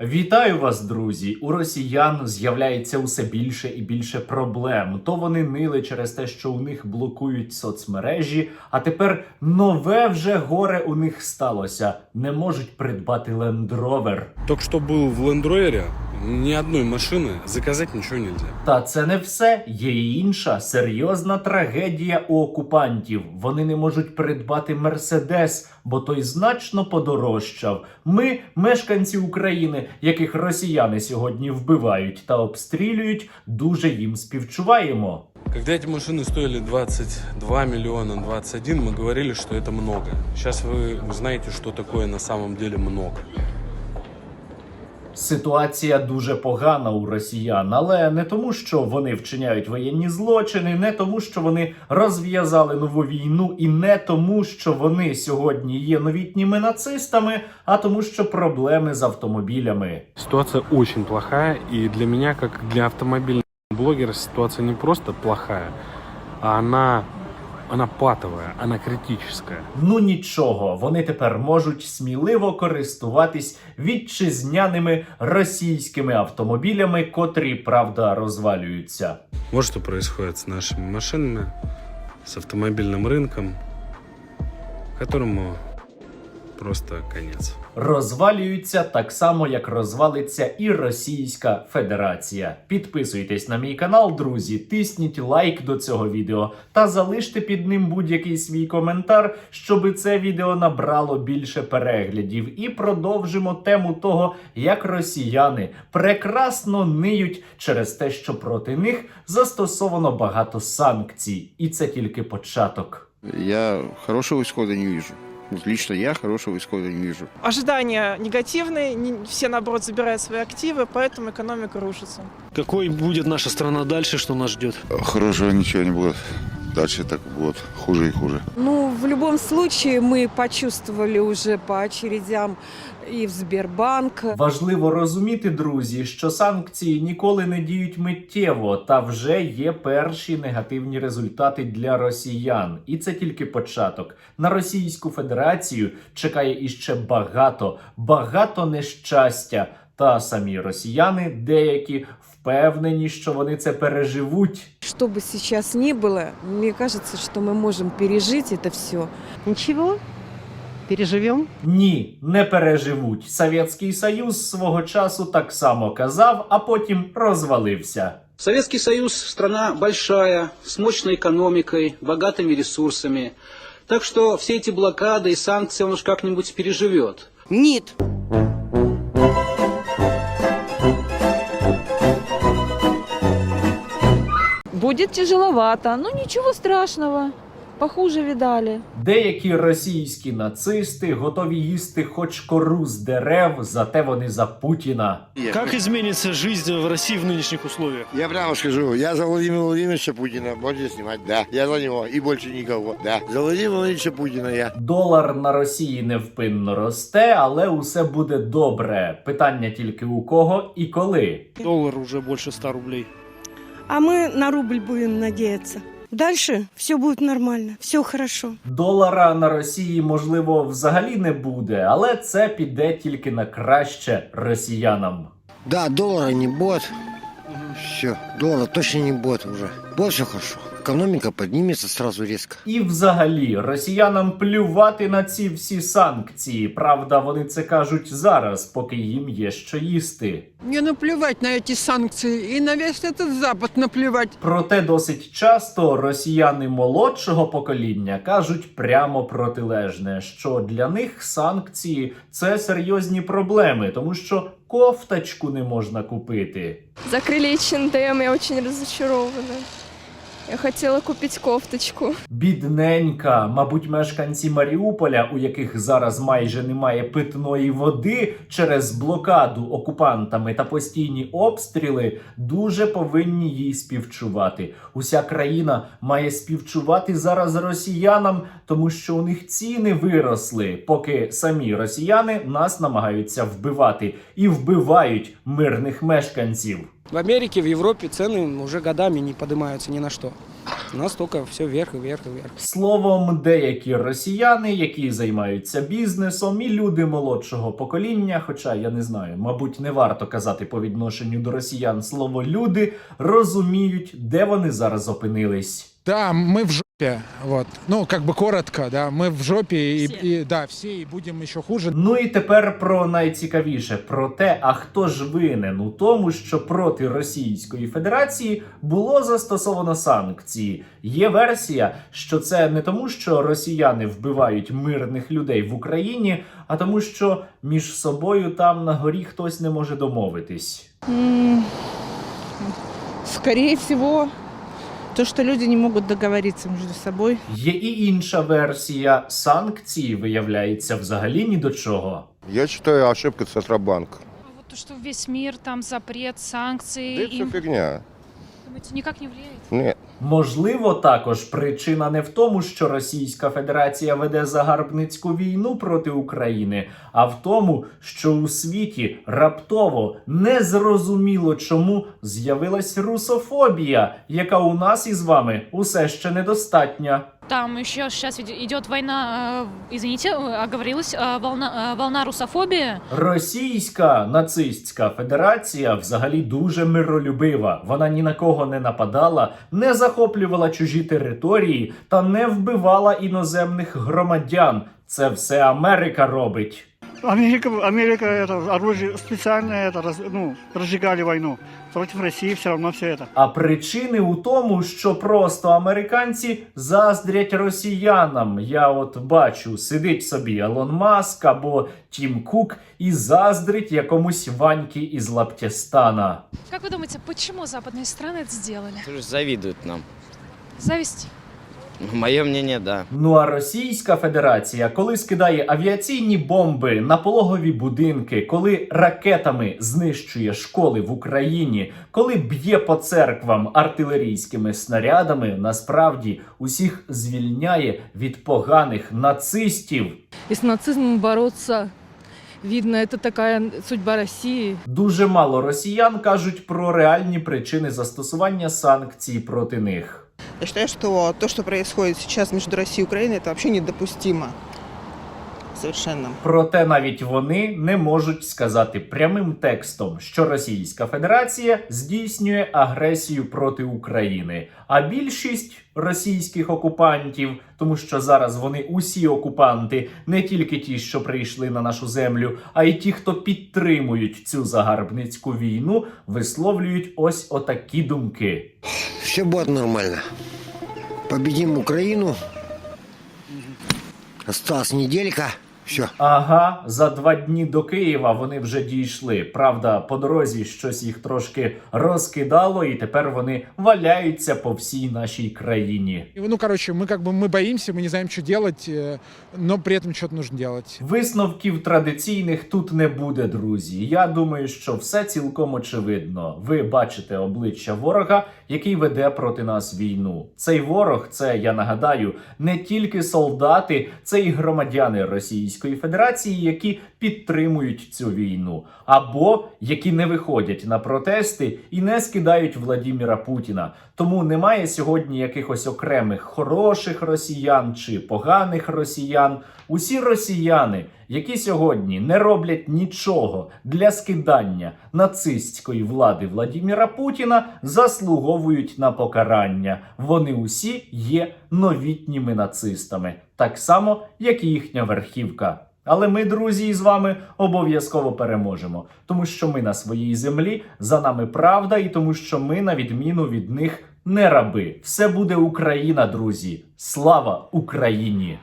Вітаю вас, друзі! У росіян з'являється усе більше і більше проблем. То вони нили через те, що у них блокують соцмережі, а тепер нове вже горе у них сталося. Не можуть придбати Land Rover. Только что был в Land Rover, ни одной машины заказать ничего нельзя. Та це не все. Є і інша серйозна трагедія у окупантів. Вони не можуть придбати Мерседес, бо той значно подорожчав. Ми, мешканці України, яких росіяни сьогодні вбивають та обстрілюють, дуже їм співчуваємо. Когда эти машины стоили 22 миллиона, 21, мы говорили, что это много. Сейчас вы знаете, что такое на самом деле много. Ситуація дуже погана у росіян, але не тому, що вони вчиняють воєнні злочини, не тому, що вони розв'язали нову війну, і не тому, що вони сьогодні є новітніми нацистами, а тому, що проблеми з автомобілями. Ситуация очень плохая, и для меня, как для автомобильного блогера, ситуация не просто плохая, а она патовая, она критическая. Ну нічого, вони тепер можуть сміливо користуватись вітчизняними російськими автомобілями, котрі, правда, розвалюються. Вот что происходит с нашими машинами, с автомобильным рынком, которому просто конец. Розвалюються так само, як розвалиться і Російська Федерація. Підписуйтесь на мій канал, друзі, тисніть лайк до цього відео та залиште під ним будь-який свій коментар, щоб це відео набрало більше переглядів. І продовжимо тему того, як росіяни прекрасно ниють через те, що проти них застосовано багато санкцій. І це тільки початок. Я хорошего исхода не вижу. Вот лично я хорошего исхода не вижу. Ожидания негативные, все, наоборот, забирают свои активы, поэтому экономика рушится. Какой будет наша страна дальше, что нас ждет? Хорошего ничего не будет. Дальше так будет хуже и хуже. Ну, в любом случае, мы почувствовали уже по очередям і в Сбербанк. Важливо розуміти, друзі, що санкції ніколи не діють миттєво, та вже є перші негативні результати для росіян. І це тільки початок. На Російську Федерацію чекає іще багато нещастя. Та самі росіяни деякі впевнені, що вони це переживуть. Что бы сейчас ни было, мне кажется, что мы можем пережить это все. Ничего, переживем. Ні, не переживуть. Совєтський Союз свого часу так само казав, а потім розвалився. Советский Союз – страна большая, с мощной экономикой, богатыми ресурсами. Так что все эти блокады и санкции он уж как-нибудь переживет. Нет. Будет тяжеловато, но ничего страшного. Похуже видали. Деякі російські нацисти готові їсти хоч кору з дерев, зате вони за Путіна. Как изменится жизнь в России в нынешних условиях? Я прямо скажу, я за Владимира Владимировича Путина, можете снимать, да. Я за него, и больше никого, да. За Владимира Владимировича Путина я. Долар на Росії невпинно росте, але усе буде добре. Питання тільки у кого і коли. Доллар уже больше 100 рублей. А мы на рубль будем надеяться. Дальше все будет нормально, все хорошо. Долара на Росії, можливо, взагалі не буде, але це піде тільки на краще росіянам. Да, доллара не будет. Все, доллара точно не будет уже. Больше хорошо. Экономика поднимется сразу резко. І взагалі, росіянам плювати на ці всі санкції. Правда, вони це кажуть зараз, поки їм є що їсти. Мне наплевать на эти санкции, и на весь этот Запад наплевать. Проте досить часто росіяни молодшого покоління кажуть прямо протилежне, що для них санкції – це серйозні проблеми, тому що кофточку не можна купити. Закрыли H&M, я очень разочарована. Я хотела купить кофточку. Бідненька, мабуть, мешканці Маріуполя, у яких зараз майже немає питної води через блокаду окупантами та постійні обстріли, дуже повинні їй співчувати. Уся країна має співчувати зараз росіянам, тому що у них ціни виросли, поки самі росіяни нас намагаються вбивати. І вбивають мирних мешканців. В Америке, в Европе цены уже годами не поднимаются ни на что. У нас только все вверх и вверх и вверх. Словом, деякі росіяни, які займаються бізнесом, і люди молодшого покоління, хоча я не знаю, мабуть, не варто казати по відношенню до росіян слово люди, розуміють, де вони зараз опинились. Да, мы в жопе, вот. Ну, как бы коротко, да, мы в жопе, и да, все, и будем еще хуже. Ну і тепер про найцікавіше, про те, а хто ж винен у тому, що проти Російської Федерації було застосовано санкції. Є версія, що це не тому, що росіяни вбивають мирних людей в Україні, а тому, що між собою там на горі хтось не може домовитись. Скорее всего, то, что люди не могут договориться между собой. Є і інша версія. Санкції, виявляється, взагалі ні до чого. Я считаю, ошибка Центробанка. Вот то, что весь мир, там запрет, санкции, Да это все фигня. думаете, никак не влияет? Нет. Можливо, також причина не в тому, що Російська Федерація веде загарбницьку війну проти України, а в тому, що у світі раптово, незрозуміло чому, з'явилась русофобія, яка у нас із вами усе ще недостатня. Там еще сейчас идет война, извините, оговорилась, волна русофобии. Російська нацистська федерація взагалі дуже миролюбива. Вона ні на кого не нападала, не захоплювала чужі території та не вбивала іноземних громадян. Це все Америка робить. Америка это оружие специальное, разжигали войну. Против России все равно все это. А причини у тому, що просто американці заздрять росіянам. Я от бачу, сидить собі Елон Маск або Тім Кук і заздрить якомусь Ваньки із Лаптєстана. Как вы думаете, почему западные страны это сделали? Завидуют нам. Зависть? Мое мнение, да. Ну а Російська Федерація, коли скидає авіаційні бомби на пологові будинки, коли ракетами знищує школи в Україні, коли б'є по церквам артилерійськими снарядами, насправді усіх звільняє від поганих нацистів. И с нацизмом бороться, видно, это такая судьба России. Дуже мало росіян кажуть про реальні причини застосування санкцій проти них. Я считаю, что то, что происходит сейчас между Россией и Украиной, это вообще недопустимо. Совершенно. Проте навіть вони не можуть сказати прямим текстом, що Російська Федерація здійснює агресію проти України. А більшість російських окупантів, тому що зараз вони усі окупанти, не тільки ті, що прийшли на нашу землю, а й ті, хто підтримують цю загарбницьку війну, висловлюють ось отакі думки. Все будет нормально. Победим Украину. Осталась неделька. Все. Ага, за 2 дні до Києва вони вже дійшли. Правда, по дорозі щось їх трошки розкидало, і тепер вони валяються по всій нашій країні. Ну, короче, мы боимся, мы не знаем, что делать, но при этом что-то нужно делать. Висновків традиційних тут не буде, друзі. Я думаю, що все цілком очевидно. Ви бачите обличчя ворога, який веде проти нас війну. Цей ворог, це, я нагадаю, не тільки солдати, це і громадяни Російської Федерації, які підтримують цю війну, або які не виходять на протести і не скидають Владіміра Путіна. Тому немає сьогодні якихось окремих хороших росіян чи поганих росіян. Усі росіяни, які сьогодні не роблять нічого для скидання нацистської влади Владіміра Путіна, заслуговують на покарання. Вони усі є новітніми нацистами, так само, як і їхня верхівка. Але ми, друзі, із вами обов'язково переможемо, тому що ми на своїй землі, за нами правда, і тому що ми, на відміну від них, не раби. Все буде Україна, друзі. Слава Україні!